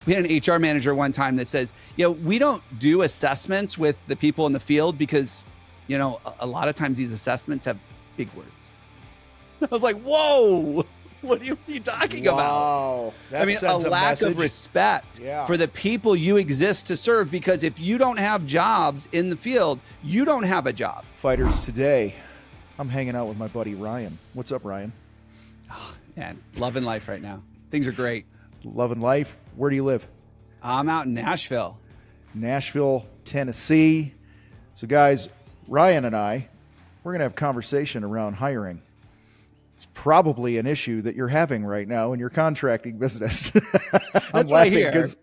We had an HR manager one time that says, we don't do assessments with the people in the field because, a lot of times these assessments have big words. I was like, whoa, what are you talking about? That sends a lack of respect for the people you exist to serve, because if you don't have jobs in the field, you don't have a job. Fighters today, I'm hanging out with my buddy Ryan. What's up, Ryan? Oh, man, loving life right now. Things are great. Loving life. Where do you live? I'm out in Nashville. Nashville, Tennessee. So guys, Ryan and I, we're going to have a conversation around hiring. It's probably an issue that you're having right now in your contracting business. I'm laughing because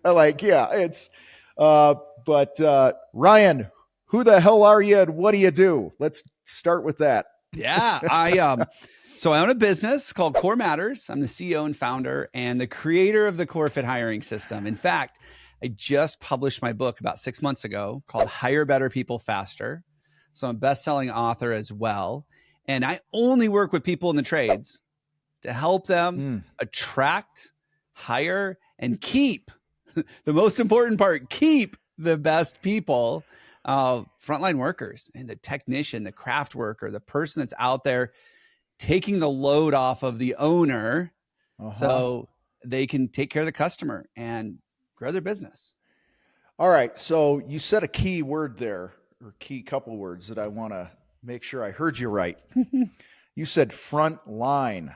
Ryan, who the hell are you and what do you do? Let's start with that. Yeah, So I own a business called Core Matters. I'm the CEO and founder and the creator of the Core Fit hiring system. In fact, I just published my book about 6 months ago called Hire Better People Faster. So I'm a best-selling author as well. And I only work with people in the trades to help them attract, hire, and keep, the most important part, keep the best people, frontline workers and the technician, the craft worker, the person that's out there taking the load off of the owner so they can take care of the customer and grow their business. All right. So you said a key word there, or key couple words that I want to make sure I heard you right. You said front line.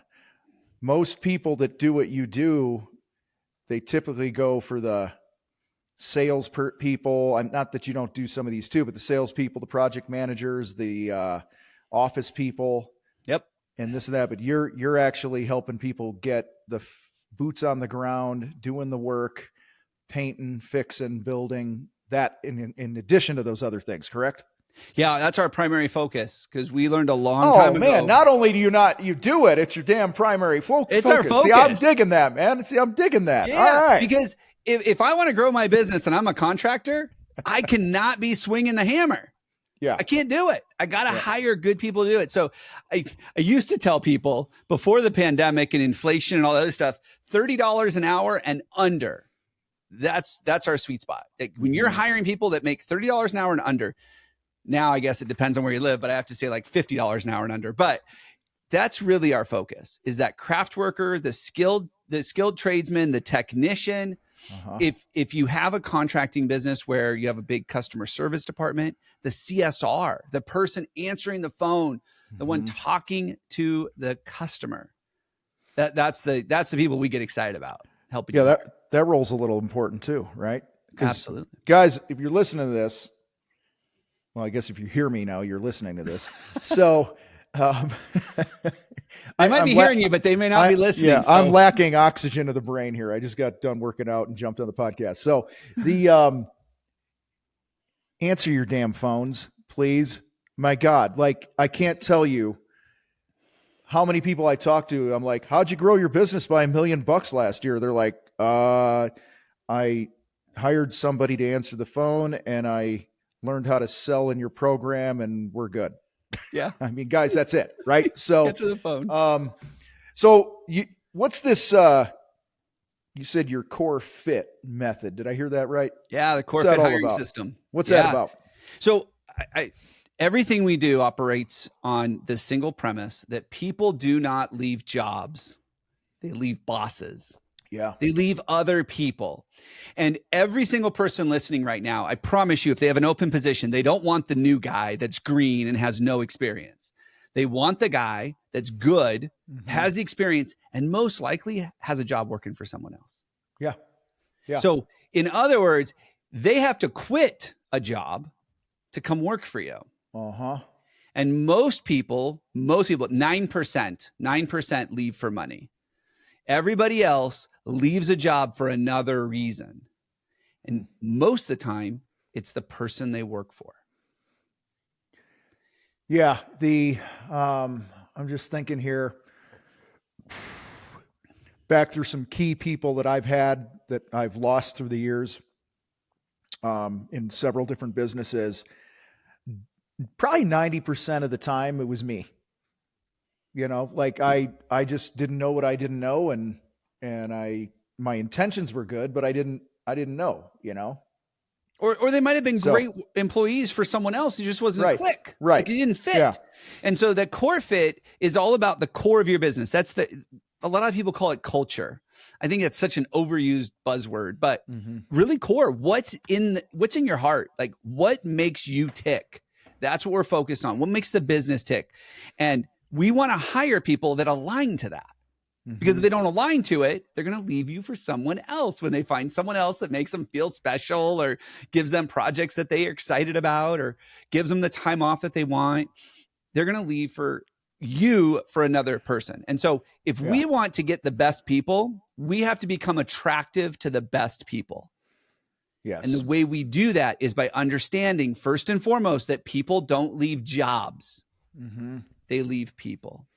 Most people that do what you do, they typically go for the sales people. Not that you don't do some of these too, but the sales people, the project managers, the office people. Yep. And this and that, but you're actually helping people get the boots on the ground, doing the work, painting, fixing, building, that in addition to those other things, correct? Yeah, that's our primary focus, because we learned a long time ago. Oh man, not only do you do it, it's your damn primary focus. It's our focus. See, I'm digging that, man. I'm digging that. Yeah, all right. Because if I want to grow my business and I'm a contractor, I cannot be swinging the hammer. Yeah. I can't do it. I got to hire good people to do it. So I used to tell people before the pandemic and inflation and all that other stuff, $30 an hour and under. That's our sweet spot. When you're hiring people that make $30 an hour and under, now I guess it depends on where you live, but I have to say like $50 an hour and under. But that's really our focus, is that craft worker, the skilled tradesman, the technician. If you have a contracting business where you have a big customer service department, the CSR, the person answering the phone, the one talking to the customer, that's the people we get excited about helping. Yeah, that role's a little important too, right? Absolutely. Guys, if you're listening to this, well, I guess if you hear me now, you're listening to this. So I might be hearing you, but they may not be listening. Yeah, so. I'm lacking oxygen to the brain here. I just got done working out and jumped on the podcast. So the answer your damn phones, please. My God, like I can't tell you how many people I talk to. I'm like, how'd you grow your business by $1 million last year? They're like, I hired somebody to answer the phone and I learned how to sell in your program and we're good. Yeah. I mean, guys, that's it. Right. So answer the phone. What's this, you said your Core Fit method. Did I hear that right? Yeah. The Core Fit hiring system. What's that about? So everything we do operates on the single premise that people do not leave jobs. They leave bosses. Yeah. They leave other people. And every single person listening right now, I promise you, if they have an open position, they don't want the new guy that's green and has no experience. They want the guy that's good, has the experience, and most likely has a job working for someone else. Yeah. Yeah. So in other words, they have to quit a job to come work for you. And most people, 9% leave for money. Everybody else leaves a job for another reason. And most of the time, it's the person they work for. Yeah. I'm just thinking here, back through some key people that I've had that I've lost through the years, in several different businesses. Probably 90% of the time it was me. You know, like I just didn't know what I didn't know, and my intentions were good, but I didn't I didn't know, Or they might have been So- great employees for someone else. It just wasn't a Right. click. Right. Like it didn't fit. Yeah. And so the core fit is all about the core of your business. A lot of people call it culture. I think it's such an overused buzzword, but really core. What's in your heart? Like what makes you tick? That's what we're focused on. What makes the business tick? And we want to hire people that align to that. Because if they don't align to it, they're going to leave you for someone else when they find someone else that makes them feel special or gives them projects that they are excited about or gives them the time off that they want. They're going to leave for you for another person. And so if we want to get the best people, we have to become attractive to the best people. Yes. And the way we do that is by understanding first and foremost that people don't leave jobs. They leave people.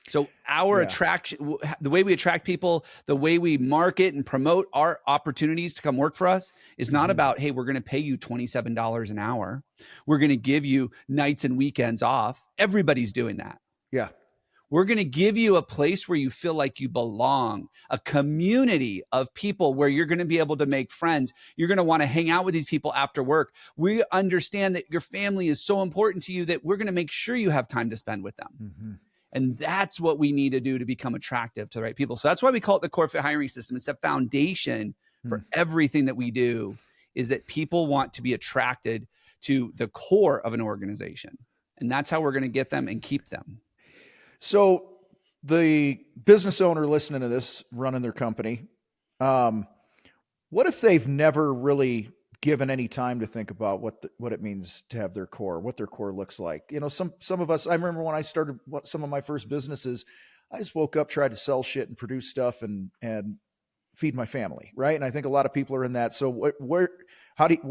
So our attraction, the way we attract people, the way we market and promote our opportunities to come work for us is not about, hey, we're going to pay you $27 an hour. We're going to give you nights and weekends off. Everybody's doing that. Yeah. We're going to give you a place where you feel like you belong, a community of people where you're going to be able to make friends. You're going to want to hang out with these people after work. We understand that your family is so important to you that we're going to make sure you have time to spend with them. And that's what we need to do to become attractive to the right people. So that's why we call it the core fit hiring system. It's a foundation for everything that we do, is that people want to be attracted to the core of an organization. And that's how we're going to get them and keep them. So the business owner listening to this, running their company, what if they've never really given any time to think about what it means to have their core, what their core looks like? Some of us, I remember when I started some of my first businesses, I just woke up, tried to sell shit and produce stuff and feed my family. Right. And I think a lot of people are in that. So where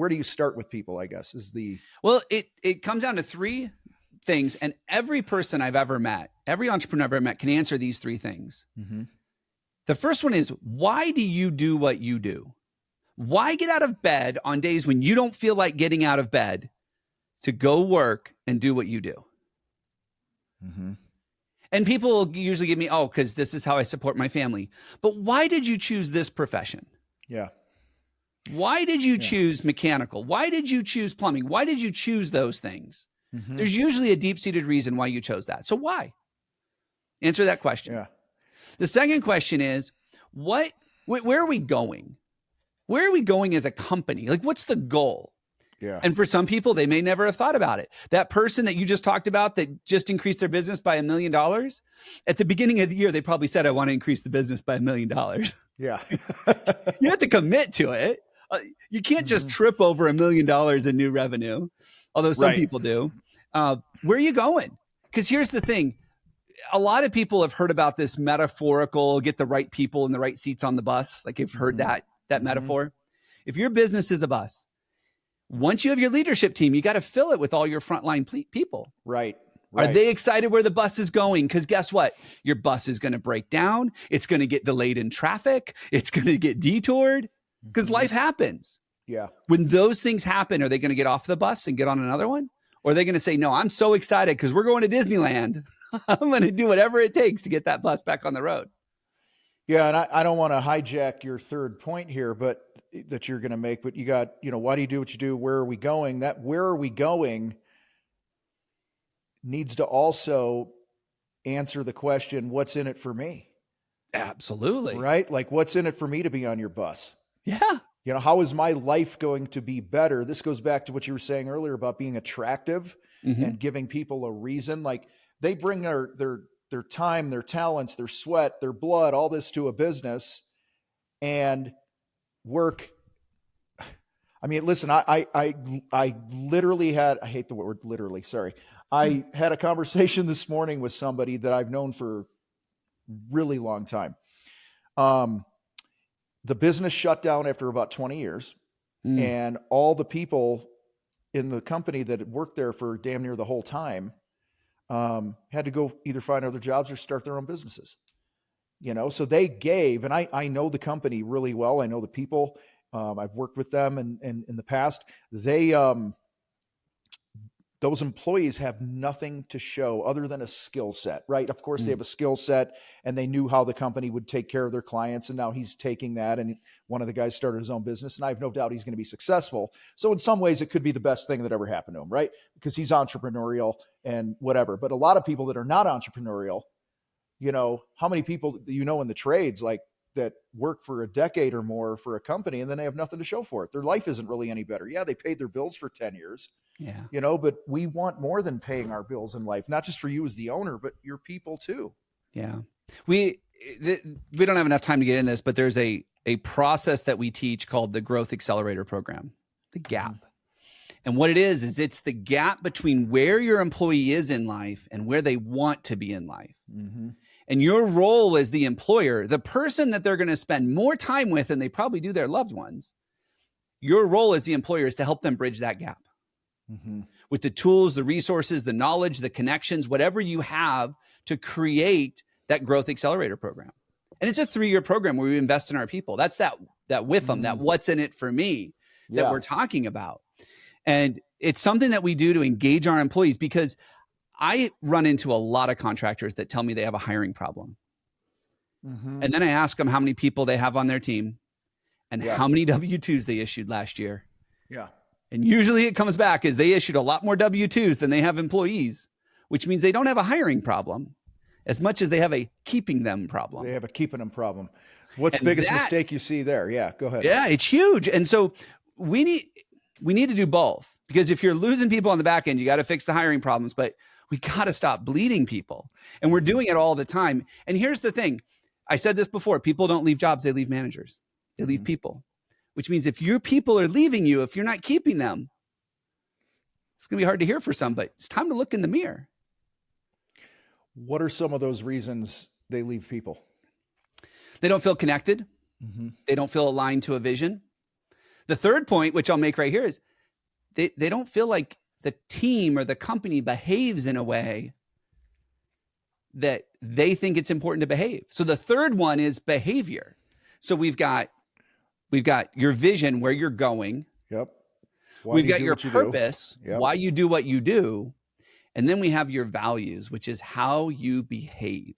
do you start with people, I guess well, it comes down to three things. And every person I've ever met, every entrepreneur I've ever met can answer these three things. The first one is, why do you do what you do? Why get out of bed on days when you don't feel like getting out of bed to go work and do what you do? And people usually give me, because this is how I support my family. But why did you choose this profession? Yeah. Why did you choose mechanical? Why did you choose plumbing? Why did you choose those things? There's usually a deep-seated reason why you chose that. So why? Answer that question. Yeah. The second question is, where are we going? Where are we going as a company? Like, what's the goal? Yeah. And for some people, they may never have thought about it. That person that you just talked about that just increased their business by $1 million, at the beginning of the year, they probably said, I want to increase the business by $1 million. Yeah. You have to commit to it. You can't just trip over $1 million in new revenue, although some people do. Where are you going? Because here's the thing. A lot of people have heard about this metaphorical, get the right people in the right seats on the bus. Like you've heard that metaphor. If your business is a bus, once you have your leadership team, you got to fill it with all your frontline people. Right. Are they excited where the bus is going? Because guess what? Your bus is going to break down. It's going to get delayed in traffic. It's going to get detoured because life happens. Yeah. When those things happen, are they going to get off the bus and get on another one? Or are they going to say, no, I'm so excited because we're going to Disneyland. I'm going to do whatever it takes to get that bus back on the road. Yeah. And I don't want to hijack your third point here, but that you're going to make, but you got, why do you do what you do? Where are we going? That where are we going needs to also answer the question, what's in it for me? Absolutely. Right? Like, what's in it for me to be on your bus? Yeah. How is my life going to be better? This goes back to what you were saying earlier about being attractive and giving people a reason. Like they bring their time, their talents, their sweat, their blood, all this to a business and work. I mean, listen, I literally had, I hate the word literally, sorry. I had a conversation this morning with somebody that I've known for a really long time. The business shut down after about 20 years and all the people in the company that had worked there for damn near the whole time had to go either find other jobs or start their own businesses. So they gave, and I know the company really well. I know the people. I've worked with them in the past. They those employees have nothing to show other than a skill set, right? Of course, they have a skill set and they knew how the company would take care of their clients. And now he's taking that. And one of the guys started his own business, and I have no doubt he's going to be successful. So in some ways, it could be the best thing that ever happened to him, right? Because he's entrepreneurial and whatever. But a lot of people that are not entrepreneurial, you know, how many people do you know in the trades, like, that work for a decade or more for a company, and then they have nothing to show for it? Their life isn't really any better. Yeah, they paid their bills for 10 years. Yeah. You know, but we want more than paying our bills in life, not just for you as the owner, but your people too. Yeah. We don't have enough time to get in this, but there's a process that we teach called the Growth Accelerator program, the gap. And what it is it's the gap between where your employee is in life and where they want to be in life. And your role as the employer, the person that they're going to spend more time with than they probably do their loved ones, your role as the employer is to help them bridge that gap with the tools, the resources, the knowledge, the connections, whatever you have to create that Growth Accelerator program. And it's a 3-year program where we invest in our people. That's that with them, that what's in it for me that we're talking about. And it's something that we do to engage our employees, because I run into a lot of contractors that tell me they have a hiring problem. And then I ask them how many people they have on their team and how many W-2s they issued last year. And usually it comes back as they issued a lot more W-2s than they have employees, which means they don't have a hiring problem as much as they have a keeping them problem. They have a keeping them problem. What's the biggest mistake you see there? Yeah, go ahead. Yeah, it's huge. And so we need to do both, because if you're losing people on the back end, you got to fix the hiring problems, but we got to stop bleeding people. And we're doing it all the time. And here's the thing. I said this before, people don't leave jobs, they leave managers. They leave people, which means if your people are leaving you, if you're not keeping them, it's going to be hard to hear for some, but it's time to look in the mirror. What are some of those reasons they leave people? They don't feel connected. They don't feel aligned to a vision. The third point, which I'll make right here, is they don't feel like the team or the company behaves in a way that they think it's important to behave. So the third one is behavior. So we've got your vision, where you're going. We've got your purpose, why you do what you do. And then we have your values, which is how you behave.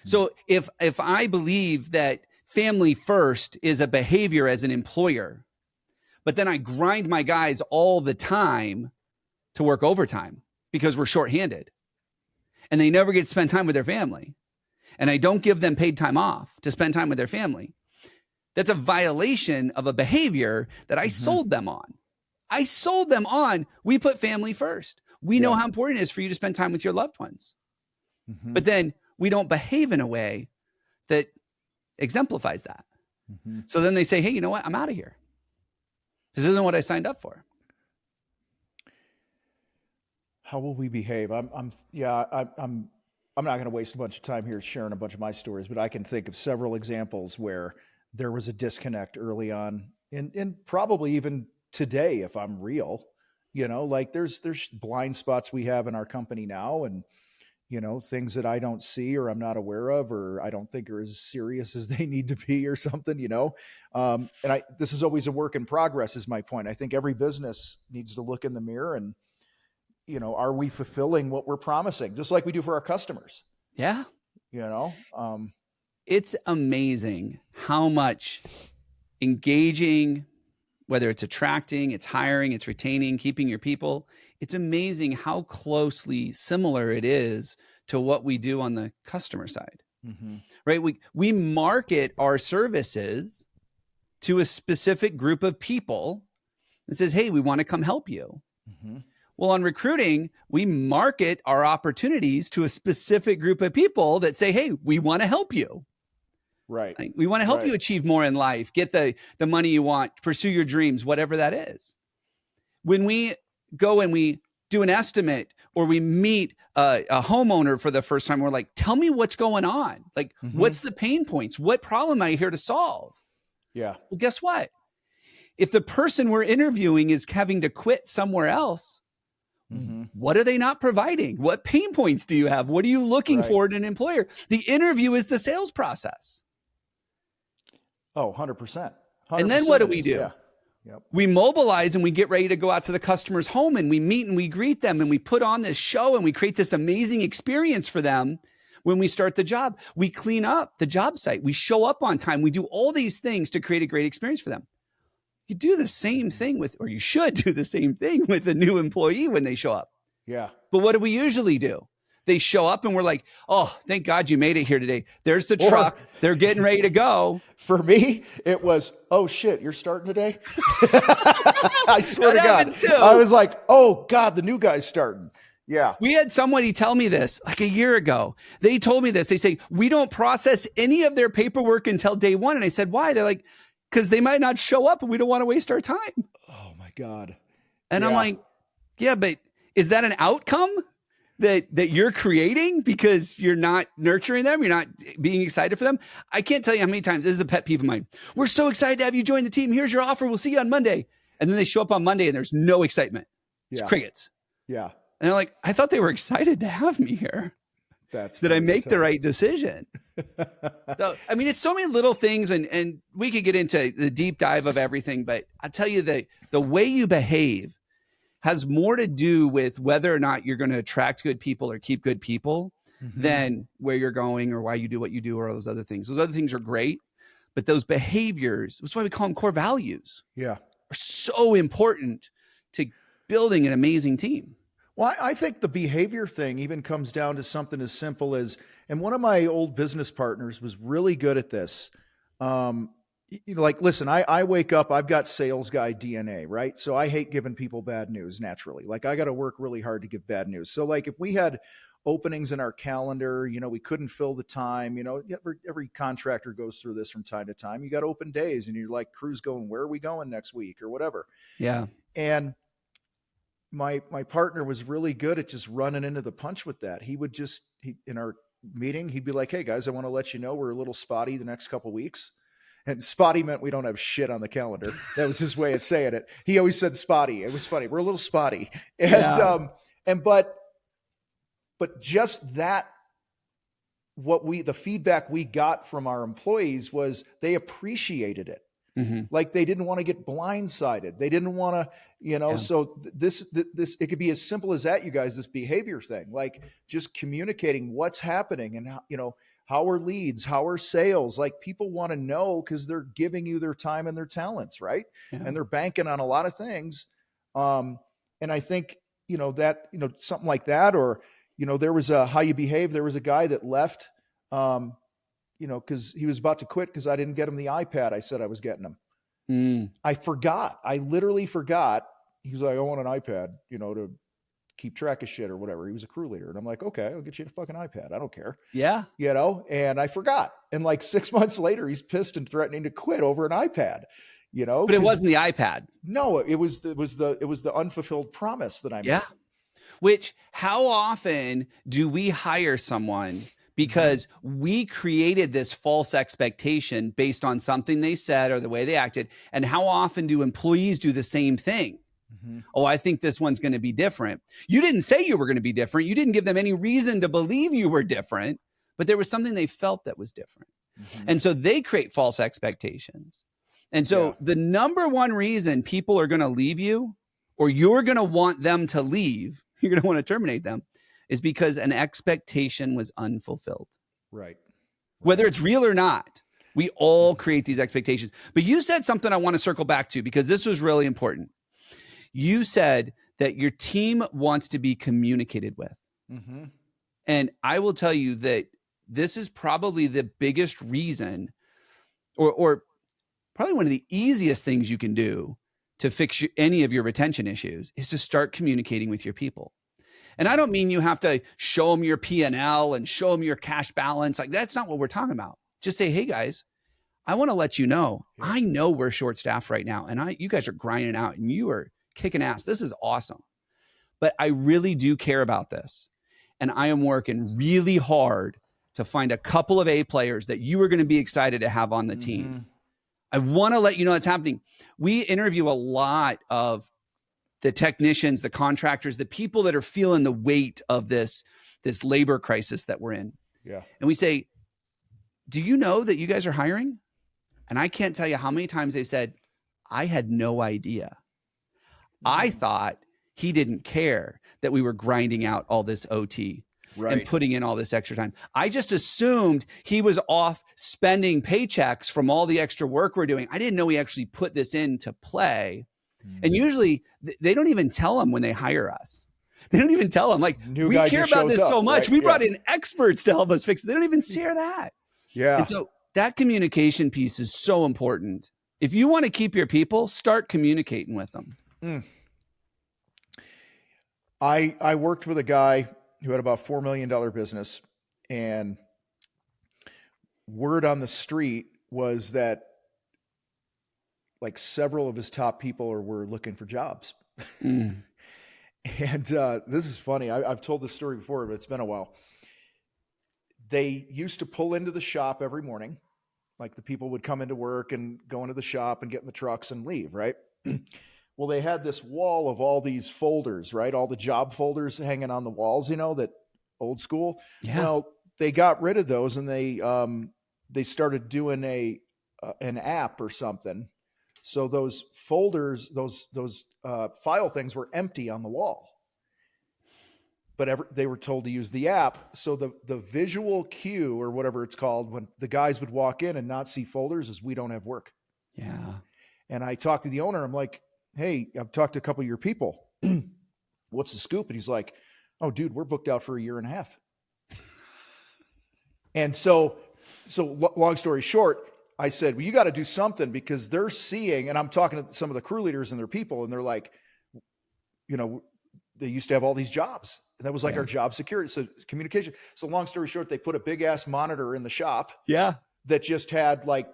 So if I believe that family first is a behavior as an employer, but then I grind my guys all the time to work overtime because we're shorthanded and they never get to spend time with their family, and I don't give them paid time off to spend time with their family, that's a violation of a behavior that I sold them on. I sold them on, we put family first. We know how important it is for you to spend time with your loved ones. But then we don't behave in a way that exemplifies that. So then they say, hey, you know what? I'm out of here. This isn't what I signed up for. How will we behave? I'm not going to waste a bunch of time here sharing a bunch of my stories, but I can think of several examples where there was a disconnect early on, and probably even today, if I'm real, you know, like there's blind spots we have in our company now, and you know, things that I don't see or I'm not aware of, or I don't think are as serious as they need to be or something, you know? This is always a work in progress is my point. I think every business needs to look in the mirror and, you know, are we fulfilling what we're promising? Just like we do for our customers. Yeah. You know, it's amazing how much engaging, whether it's attracting, it's hiring, it's retaining, keeping your people, it's amazing how closely similar it is to what we do on the customer side, right? We market our services to a specific group of people and says, hey, we want to come help you. Well, on recruiting, we market our opportunities to a specific group of people that say, hey, we want to help you. Right. Like, we want to help you achieve more in life, get the money you want, pursue your dreams, whatever that is. When we go and we do an estimate or we meet a homeowner for the first time, we're like, tell me what's going on. Like, what's the pain points? What problem am I here to solve? Yeah. Well, guess what? If the person we're interviewing is having to quit somewhere else, what are they not providing? What pain points do you have? What are you looking for in an employer? The interview is the sales process. Oh, 100%. And then what do we do? Yep. We mobilize and we get ready to go out to the customer's home and we meet and we greet them and we put on this show and we create this amazing experience for them. When we start the job, we clean up the job site. We show up on time. We do all these things to create a great experience for them. You do the same thing with, or you should do the same thing with a new employee when they show up. Yeah. But what do we usually do? They show up and we're like, oh, thank God you made it here today. There's the truck. They're getting ready to go. For me, it was, oh shit, you're starting today? I swear to God. Too. I was like, oh God, the new guy's starting. Yeah. We had somebody tell me this like a year ago. They told me this. They say, we don't process any of their paperwork until day one. And I said, why? They're like, because they might not show up and we don't want to waste our time. Oh my God. And I'm like, yeah, but is that an outcome that you're creating because you're not nurturing them? You're not being excited for them? I can't tell you how many times, this is a pet peeve of mine. We're so excited to have you join the team. Here's your offer. We'll see you on Monday. And then they show up on Monday and there's no excitement. It's crickets. Yeah. And they're like, I thought they were excited to have me here. Did I make the right decision? So, I mean, it's so many little things and we could get into the deep dive of everything, but I tell you that the way you behave has more to do with whether or not you're going to attract good people or keep good people than where you're going or why you do what you do or all those other things. Those other things are great, but those behaviors, that's why we call them core values. Yeah. Are so important to building an amazing team. Well, I think the behavior thing even comes down to something as simple as, and one of my old business partners was really good at this. Like, listen, I wake up, I've got sales guy DNA, right? So I hate giving people bad news naturally. Like I got to work really hard to give bad news. So like if we had openings in our calendar, we couldn't fill the time, every contractor goes through this from time to time. You got open days and you're like, crew's going, where are we going next week or whatever? Yeah. And my partner was really good at just running into the punch with that. He would just, in our meeting, he'd be like, hey guys, I want to let you know we're a little spotty the next couple of weeks. And spotty meant we don't have shit on the calendar. That was his way of saying it. He always said spotty. It was funny. We're a little spotty. And, but just that, the feedback we got from our employees was they appreciated it. Like they didn't want to get blindsided. They didn't want to, so this, it could be as simple as that, you guys, this behavior thing, like just communicating what's happening and how are leads, how are sales? Like people want to know because they're giving you their time and their talents, right? Yeah. And they're banking on a lot of things. And I think, something like that, or, there was how you behave. There was a guy that left, because he was about to quit because I didn't get him the iPad I said I was getting him. I forgot. I literally forgot. He was like, I want an iPad, to keep track of shit or whatever. He was a crew leader. And I'm like, okay, I'll get you a fucking iPad. I don't care. Yeah. And I forgot. And like 6 months later, he's pissed and threatening to quit over an iPad, But it wasn't the iPad. No, it was the unfulfilled promise that I made. Yeah. Which, how often do we hire someone because we created this false expectation based on something they said or the way they acted? And how often do employees do the same thing? Oh, I think this one's going to be different. You didn't say you were going to be different. You didn't give them any reason to believe you were different, but there was something they felt that was different. And so they create false expectations. And so the number one reason people are going to leave you, or you're going to want them to leave, you're going to want to terminate them, is because an expectation was unfulfilled. Right. Whether it's real or not, we all create these expectations. But you said something I want to circle back to because this was really important. You said that your team wants to be communicated with. And I will tell you that this is probably the biggest reason, or probably one of the easiest things you can do to fix any of your retention issues is to start communicating with your people. And I don't mean you have to show them your P&L and show them your cash balance. Like that's not what we're talking about. Just say, hey guys, I want to let you know, I know we're short staffed right now and you guys are grinding out and you are kicking ass. This is awesome. But I really do care about this. And I am working really hard to find a couple of A players that you are going to be excited to have on the team. I want to let you know it's happening. We interview a lot of the technicians, the contractors, the people that are feeling the weight of this labor crisis that we're in. Yeah. And we say, do you know that you guys are hiring? And I can't tell you how many times they've said, I had no idea. I thought he didn't care that we were grinding out all this OT and putting in all this extra time. I just assumed he was off spending paychecks from all the extra work we're doing. I didn't know he actually put this into play. And usually they don't even tell them when they hire us. They don't even tell them, like, we care about this so much. We brought in experts to help us fix it. They don't even share that. Yeah. And so that communication piece is so important. If you want to keep your people, start communicating with them. I worked with a guy who had about $4 million business, and word on the street was that like several of his top people were looking for jobs. And this is funny. I've told this story before, but it's been a while. They used to pull into the shop every morning. Like the people would come into work and go into the shop and get in the trucks and leave, right? Well, they had this wall of all these folders, right? All the job folders hanging on the walls, that old school. Yeah. Well, they got rid of those, and they started doing an app or something. So those folders, those file things were empty on the wall. But they were told to use the app. So the visual cue, or whatever it's called, when the guys would walk in and not see folders, is we don't have work. Yeah. And I talked to the owner. I'm like, hey, I've talked to a couple of your people. What's the scoop? And he's like, oh, dude, we're booked out for a year and a half. And so long story short, I said, well, you got to do something, because they're seeing, and I'm talking to some of the crew leaders and their people, and they're like, they used to have all these jobs. And that was like our job security. So communication. So long story short, they put a big ass monitor in the shop. Yeah. That just had like,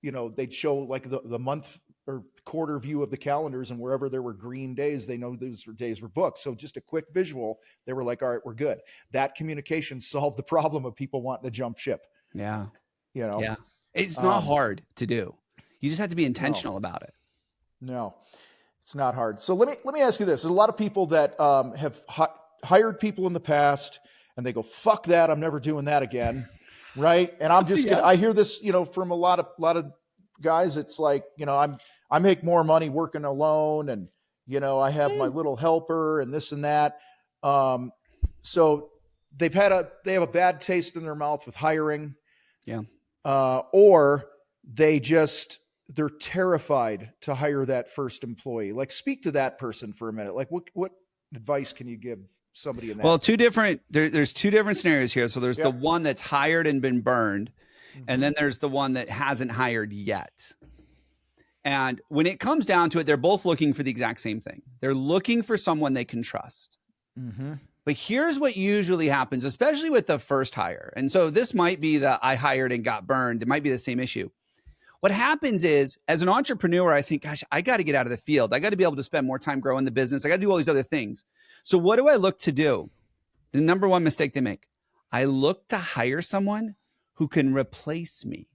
they'd show like the month or quarter view of the calendars, and wherever there were green days, they know those days were booked. So just a quick visual, they were like, all right, we're good. That communication solved the problem of people wanting to jump ship. Yeah. Yeah. It's not hard to do. You just have to be intentional about it. No, it's not hard. So let me ask you this. There's a lot of people that have hired people in the past, and they go, fuck that, I'm never doing that again. Right. And I'm just I hear this, from a lot of guys. It's like, I make more money working alone, and I have my little helper and this and that. So they have a bad taste in their mouth with hiring. Yeah. Or they're terrified to hire that first employee. Like, speak to that person for a minute. Like, what advice can you give somebody in that? Well, there's two different scenarios here. So there's the one that's hired and been burned, and then there's the one that hasn't hired yet. And when it comes down to it, they're both looking for the exact same thing. They're looking for someone they can trust. But here's what usually happens, especially with the first hire. And so this might be the I hired and got burned. It might be the same issue. What happens is, as an entrepreneur, I think, gosh, I got to get out of the field. I got to be able to spend more time growing the business. I got to do all these other things. So what do I look to do? The number one mistake they make, I look to hire someone who can replace me.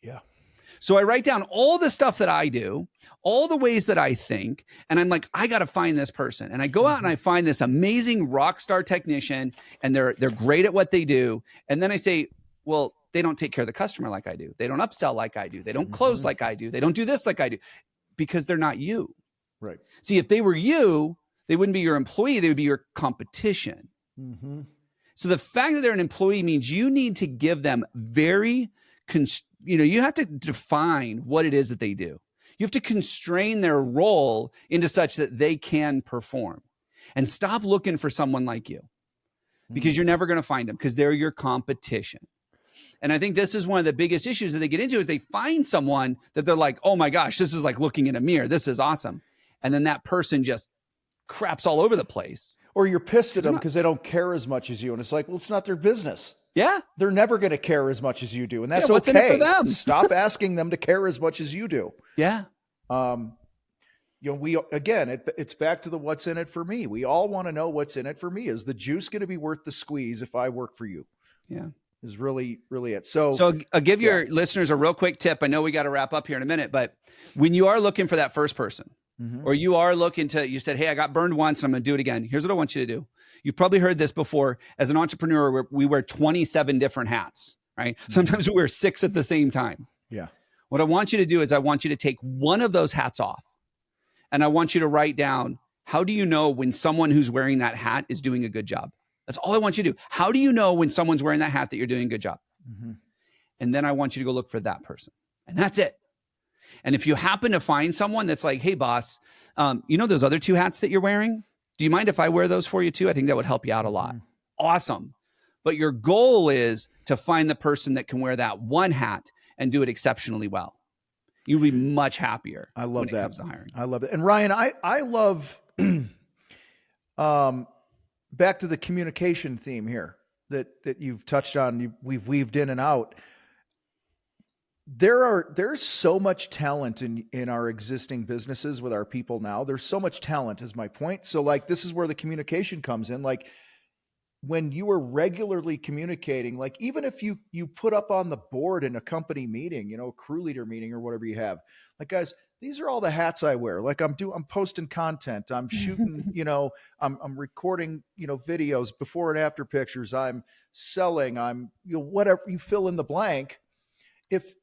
Yeah. So I write down all the stuff that I do, all the ways that I think, and I'm like, I got to find this person. And I go out and I find this amazing rock star technician, and they're great at what they do. And then I say, well, they don't take care of the customer like I do. They don't upsell like I do. They don't close like I do. They don't do this like I do, because they're not you. Right. See, if they were you, they wouldn't be your employee. They would be your competition. So the fact that they're an employee means you need to give them you have to define what it is that they do. You have to constrain their role into such that they can perform, and stop looking for someone like you, because you're never going to find them, because they're your competition. And I think this is one of the biggest issues that they get into, is they find someone that they're like, oh my gosh, this is like looking in a mirror. This is awesome. And then that person just craps all over the place. Or you're pissed at them because they don't care as much as you. And it's like, well, it's not their business. Yeah. They're never going to care as much as you do. And that's what's okay. in it for them? Stop asking them to care as much as you do. Yeah. It's back to the what's in it for me. We all want to know what's in it for me. Is the juice going to be worth the squeeze if I work for you? Yeah. Is really, really it. So I'll give your listeners a real quick tip. I know we got to wrap up here in a minute, but when you are looking for that first person, or you are looking you said, hey, I got burned once and I'm going to do it again. Here's what I want you to do. You've probably heard this before. As an entrepreneur, we wear 27 different hats, right? Sometimes we wear 6 at the same time. Yeah. What I want you to do is I want you to take one of those hats off, and I want you to write down, how do you know when someone who's wearing that hat is doing a good job? That's all I want you to do. How do you know when someone's wearing that hat that you're doing a good job? Mm-hmm. And then I want you to go look for that person. And that's it. And if you happen to find someone that's like, hey, boss, you know those other two hats that you're wearing? Do you mind if I wear those for you too? I think that would help you out a lot. Mm-hmm. Awesome. But your goal is to find the person that can wear that one hat and do it exceptionally well. You'll be much happier. I love when that. It comes to hiring. I love it. And Ryan, I love back to the communication theme here that you've touched on, we've weaved in and out. There's so much talent in our existing businesses with our people now. There's so much talent is my point. So like, this is where the communication comes in. Like when you are regularly communicating, like even if you put up on the board in a company meeting, you know, crew leader meeting or whatever you have, like, guys, these are all the hats I wear. Like I'm posting content, I'm shooting, you know, I'm recording, you know, videos, before and after pictures, I'm selling, I'm, you know, whatever, you fill in the blank. If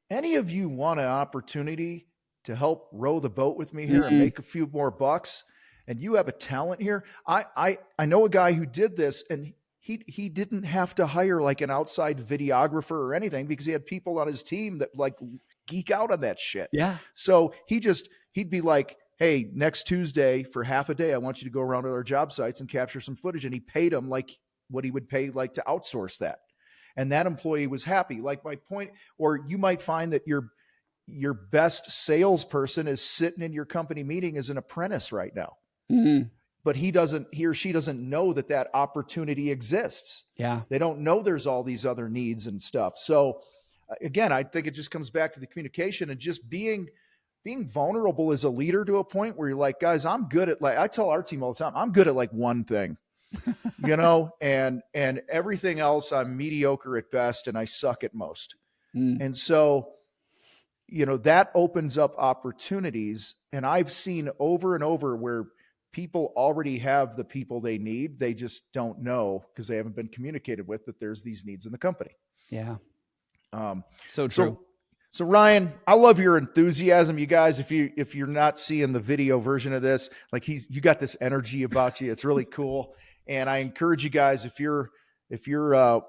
any of you want an opportunity to help row the boat with me here and make a few more bucks, and you have a talent here, I know a guy who did this, and he didn't have to hire like an outside videographer or anything because he had people on his team that like geek out on that shit. Yeah. So he'd be like, hey, next Tuesday for half a day, I want you to go around to our job sites and capture some footage. And he paid him like what he would pay like to outsource that. And that employee was happy. Like my point, or you might find that your best salesperson is sitting in your company meeting as an apprentice right now. Mm-hmm. But he or she doesn't know that opportunity exists. Yeah. They don't know there's all these other needs and stuff. So again, I think it just comes back to the communication and just being vulnerable as a leader to a point where you're like, guys, I'm good at, like, I tell our team all the time, I'm good at like one thing, you know, and everything else I'm mediocre at best and I suck at most. And so, you know, that opens up opportunities. And I've seen over and over where people already have the people they need. They just don't know because they haven't been communicated with that there's these needs in the company. Yeah. So true. So Ryan, I love your enthusiasm, you guys. If you're not seeing the video version of this, like you got this energy about you. It's really cool. And I encourage you guys, if you're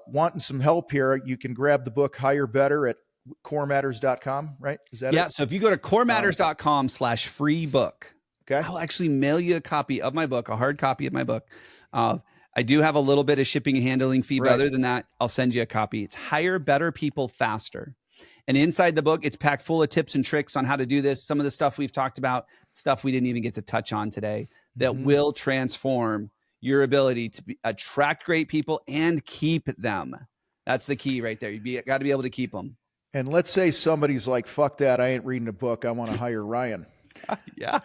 wanting some help here, you can grab the book Hire Better at corematters.com, right? Is that it? So if you go to corematters.com/free book, okay, I'll actually mail you a copy of my book, a hard copy of my book. I do have a little bit of shipping and handling fee, but other than that, I'll send you a copy. It's Hire Better People Faster. And inside the book, it's packed full of tips and tricks on how to do this. Some of the stuff we've talked about, stuff we didn't even get to touch on today, that will transform your ability to attract great people and keep them. That's the key right there. You got to be able to keep them. And let's say somebody's like, fuck that, I ain't reading a book, I want to hire Ryan. Yeah.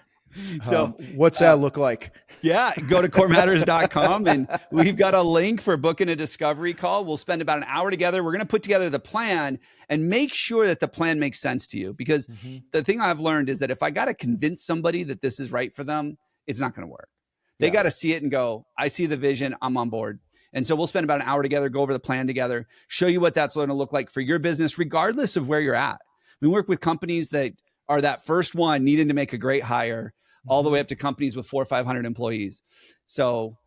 So what's that look like? Yeah, go to corematters.com and we've got a link for booking a discovery call. We'll spend about an hour together. We're going to put together the plan and make sure that the plan makes sense to you. Because the thing I've learned is that if I got to convince somebody that this is right for them, it's not going to work. They got to see it and go, I see the vision, I'm on board. And so we'll spend about an hour together, go over the plan together, show you what that's going to look like for your business, regardless of where you're at. We work with companies that are that first one needing to make a great hire, all the way up to companies with 400 or 500 employees. So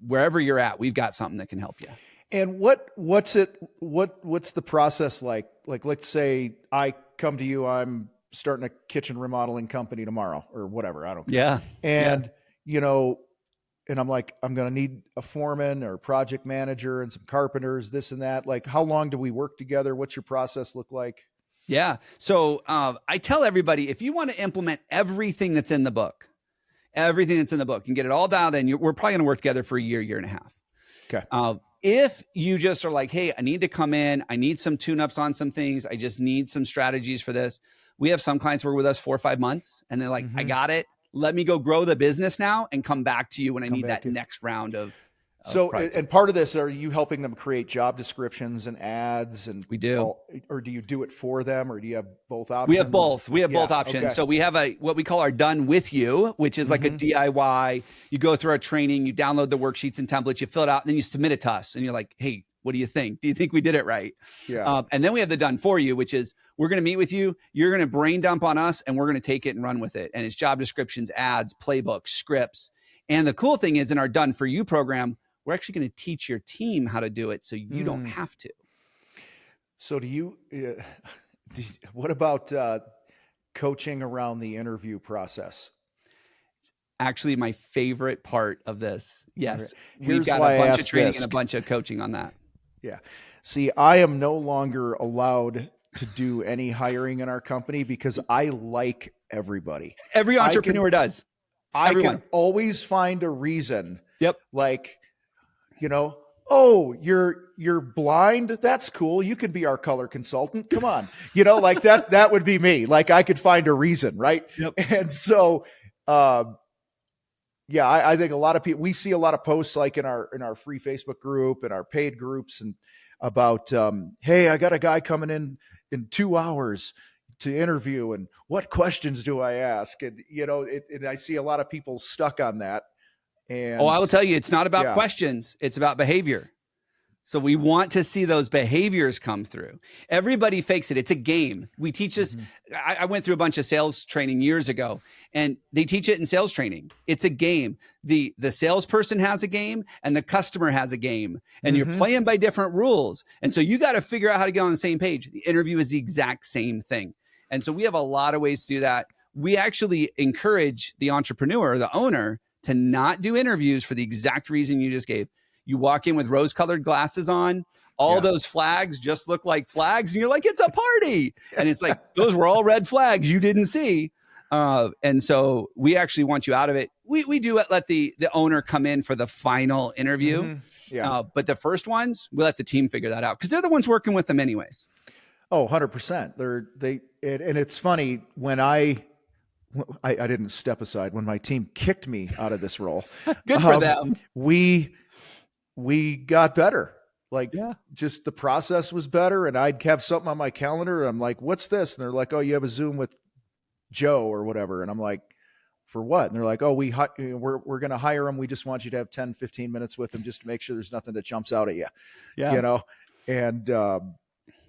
wherever you're at, we've got something that can help you. And what's the process like? Like, let's say I come to you, I'm starting a kitchen remodeling company tomorrow or whatever. I don't care. Yeah. And, you know, and I'm like, I'm going to need a foreman or project manager and some carpenters, this and that. Like, how long do we work together? What's your process look like? Yeah. So I tell everybody, if you want to implement everything that's in the book, and get it all dialed in, we're probably going to work together for a year and a half. Okay. If you just are like, hey, I need to come in, I need some tune-ups on some things, I just need some strategies for this. We have some clients work with us 4 or 5 months, and they're like, I got it. Let me go grow the business now and come back to you when I need that next round of So, and part of this, are you helping them create job descriptions and ads? And we do. Or do you do it for them, or do you have both options? We have both. We have both options. Okay. So we have what we call our done with you, which is like a DIY. You go through our training, you download the worksheets and templates, you fill it out, and then you submit it to us. And you're like, hey, What do you think? Do you think we did it right? Yeah. And then we have the done for you, which is we're going to meet with you. You're going to brain dump on us and we're going to take it and run with it. And it's job descriptions, ads, playbooks, scripts. And the cool thing is in our done for you program, we're actually going to teach your team how to do it so you don't have to. So what about coaching around the interview process? Actually my favorite part of this. Yes. Here's We've got why a I bunch of asked training this. and a bunch of coaching on that. Yeah. See, I am no longer allowed to do any hiring in our company because I like everybody. Every entrepreneur does. I can always find a reason. Yep. Like, oh, you're blind. That's cool. You could be our color consultant. Come on. Like that would be me. Like I could find a reason. Right. Yep. And so, yeah, I think a lot of people, we see a lot of posts like in our free Facebook group and our paid groups and about, hey, I got a guy coming in 2 hours to interview and what questions do I ask? And, and I see a lot of people stuck on that. And I will tell you, it's not about questions. It's about behavior. So we want to see those behaviors come through. Everybody fakes it. It's a game. We teach this. I went through a bunch of sales training years ago and they teach it in sales training. It's a game. The salesperson has a game and the customer has a game and you're playing by different rules. And so you got to figure out how to get on the same page. The interview is the exact same thing. And so we have a lot of ways to do that. We actually encourage the entrepreneur, the owner, to not do interviews for the exact reason you just gave. You walk in with rose-colored glasses on, all those flags just look like flags, and you're like, it's a party. And it's like, those were all red flags you didn't see. And so we actually want you out of it. We do let the owner come in for the final interview. But the first ones, we let the team figure that out because they're the ones working with them anyways. Oh, 100%. And it's funny when I didn't step aside when my team kicked me out of this role. Good for them. We got better. Just the process was better. And I'd have something on my calendar. I'm like, what's this? And they're like, oh, you have a Zoom with Joe or whatever. And I'm like, for what? And they're like, oh, we're going to hire him. We just want you to have 10, 15 minutes with him just to make sure there's nothing that jumps out at you. Yeah.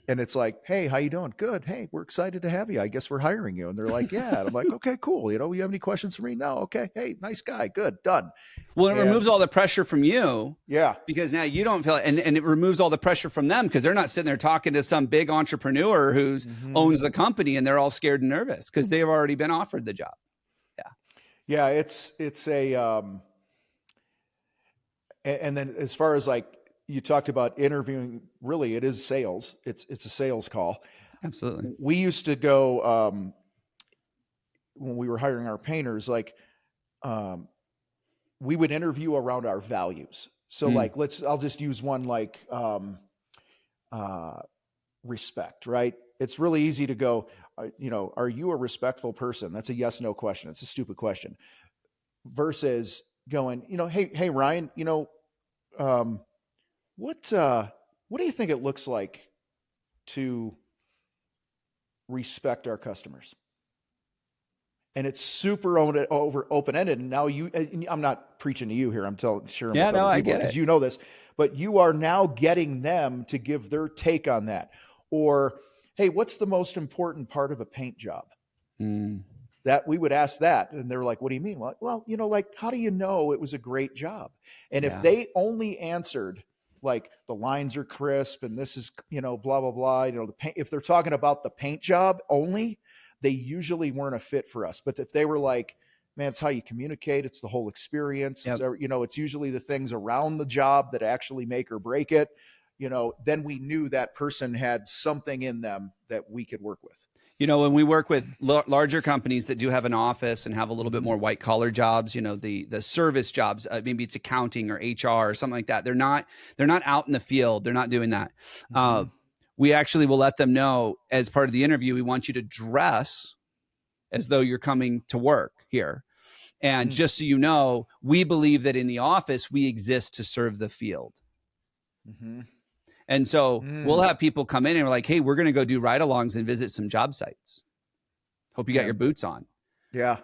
And it's like, hey, how you doing? Good. Hey, we're excited to have you. I guess we're hiring you. And they're like, yeah. And I'm like, okay, cool. You have any questions for me? No. Okay. Hey, nice guy. Good. Done. Well, it removes all the pressure from you. Yeah. Because now you don't feel it. And it removes all the pressure from them because they're not sitting there talking to some big entrepreneur who owns the company and they're all scared and nervous because they've already been offered the job. Yeah. Yeah. It's a, and then as far as like, you talked about interviewing, really it is sales. It's a sales call. Absolutely. We used to go, when we were hiring our painters, like, we would interview around our values. So like, I'll just use one like, respect, right? It's really easy to go, are you a respectful person? That's a yes, no question. It's a stupid question versus going, Hey, Ryan, what do you think it looks like to respect our customers? And it's super open-ended. And now I'm not preaching to you here. I'm sharing with other people I get it. Because you know this, but you are now getting them to give their take on that. Or, hey, what's the most important part of a paint job? That we would ask that. And they're like, what do you mean? Well, like, how do you know it was a great job? And if they only answered, like the lines are crisp and this is, blah, blah, blah. The paint, if they're talking about the paint job only, they usually weren't a fit for us. But if they were like, man, it's how you communicate. It's the whole experience. It's, it's usually the things around the job that actually make or break it. Then we knew that person had something in them that we could work with. When we work with larger companies that do have an office and have a little bit more white collar jobs, the service jobs, maybe it's accounting or HR or something like that. They're not out in the field. They're not doing that. We actually will let them know as part of the interview, we want you to dress as though you're coming to work here. And just so you know, we believe that in the office, we exist to serve the field. And so we'll have people come in and we're like, hey, we're going to go do ride-alongs and visit some job sites. Hope you got your boots on. Yeah.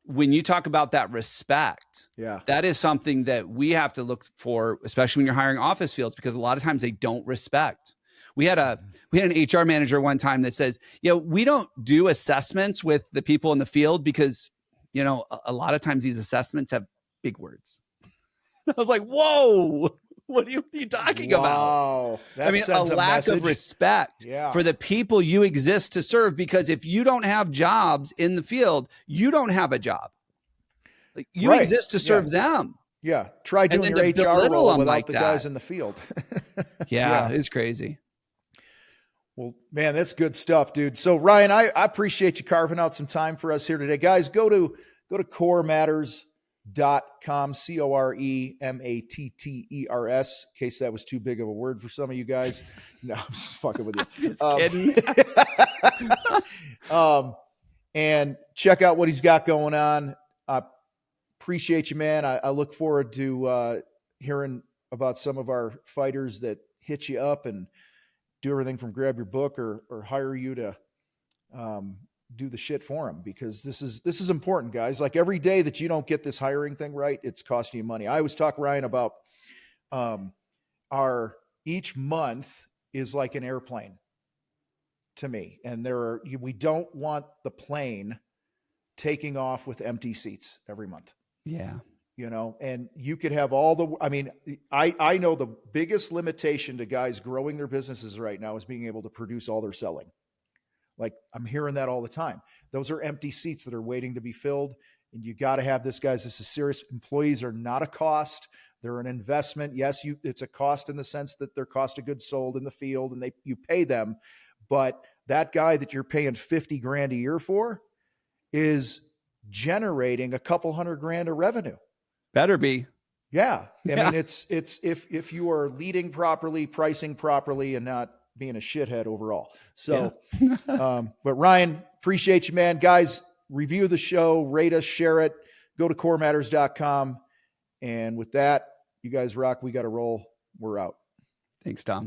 when you talk about that respect, that is something that we have to look for, especially when you're hiring office fields, because a lot of times they don't respect. We had an HR manager one time that says, we don't do assessments with the people in the field because, a lot of times these assessments have big words. I was like, whoa, what are you talking about? That a lack of respect for the people you exist to serve, because if you don't have jobs in the field, you don't have a job. Like, you exist to serve them. Yeah. Try doing your HR role without the guys in the field. It's crazy. Well, man, that's good stuff, dude. So Ryan, I appreciate you carving out some time for us here today. Guys, go to corematters.com, COREMATTERS, in case that was too big of a word for some of you guys. No, I'm just fucking with you. Just kidding. And check out what he's got going on. I appreciate you, man. I look forward to hearing about some of our fighters that hit you up and do everything from grab your book or hire you to do the shit for them, because this is important, guys. Like, every day that you don't get this hiring thing right, it's costing you money. I always talk, Ryan, about our each month is like an airplane to me, and we don't want the plane taking off with empty seats every month. Yeah. And you could have I know the biggest limitation to guys growing their businesses right now is being able to produce all they're selling. Like, I'm hearing that all the time. Those are empty seats that are waiting to be filled. And you got to have this, guys. This is serious. Employees are not a cost. They're an investment. Yes, it's a cost in the sense that they're cost of goods sold in the field and you pay them. But that guy that you're paying $50,000 a year for is generating a couple $100,000 of revenue. Better be. Yeah. I mean, it's if you are leading properly, pricing properly, and not being a shithead overall. So, but Ryan, appreciate you, man. Guys, review the show, rate us, share it, go to corematters.com. And with that, you guys rock. We got to roll. We're out. Thanks, Tom.